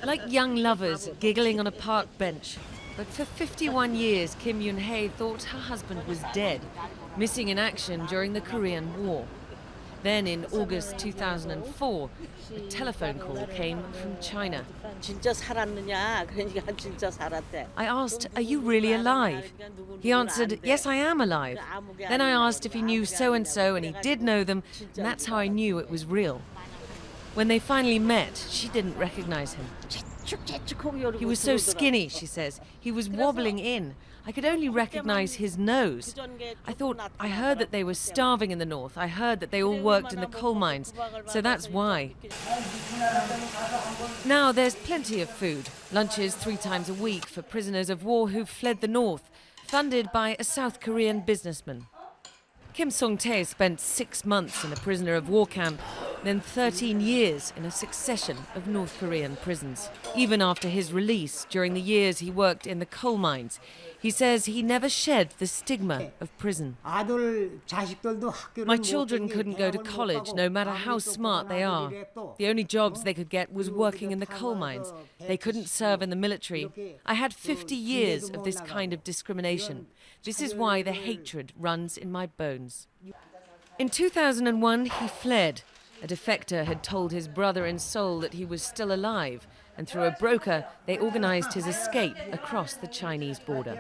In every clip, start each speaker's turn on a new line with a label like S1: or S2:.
S1: Like young lovers giggling on a park bench. But for 51 years, Kim Eun-hae thought her husband was dead, missing in action during the Korean War. Then in August 2004, a telephone call came from China. I asked, "Are you really alive?" He answered, "Yes, I am alive." Then I asked if he knew so-and-so, and he did know them, and that's how I knew it was real. When they finally met, she didn't recognize him. He was so skinny, she says. He was wobbling in. I could only recognize his nose. I heard that they were starving in the north. I heard that they all worked in the coal mines. So that's why. Now there's plenty of food. Lunches 3 times a week for prisoners of war who've fled the north, funded by a South Korean businessman. Kim Song-tae spent 6 months in a prisoner of war camp, then 13 years in a succession of North Korean prisons. Even after his release, during the years he worked in the coal mines, he says he never shed the stigma of prison. My children couldn't go to college, no matter how smart they are. The only jobs they could get was working in the coal mines. They couldn't serve in the military. I had 50 years of this kind of discrimination. This is why the hatred runs in my bones. In 2001, he fled. A defector had told his brother in Seoul that he was still alive, and through a broker, they organized his escape across the Chinese border.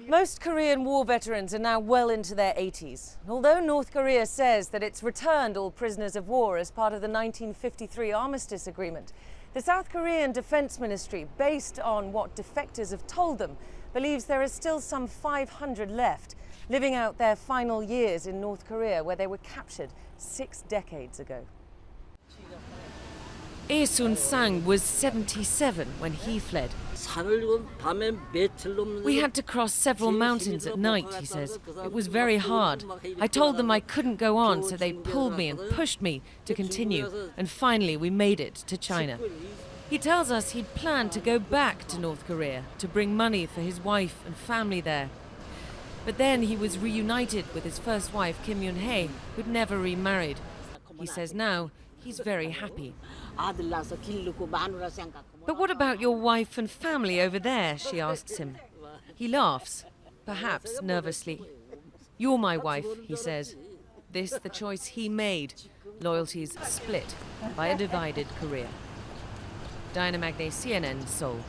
S1: Most Korean war veterans are now well into their 80s. Although North Korea says that it's returned all prisoners of war as part of the 1953 armistice agreement, the South Korean Defense Ministry, based on what defectors have told them, believes there are still some 500 left, living out their final years in North Korea, where they were captured 6 decades ago. Lee Sun-sang was 77 when he fled. We had to cross several mountains at night, he says. It was very hard. I told them I couldn't go on, so they pulled me and pushed me to continue, and finally we made it to China. He tells us he'd planned to go back to North Korea to bring money for his wife and family there. But then he was reunited with his first wife, Kim Eun-hae, who'd never remarried. He says now he's very happy. But what about your wife and family over there, she asks him. He laughs, perhaps nervously. You're my wife, he says. This the choice he made. Loyalties split by a divided Korea. Diana Magnay, CNN, Seoul.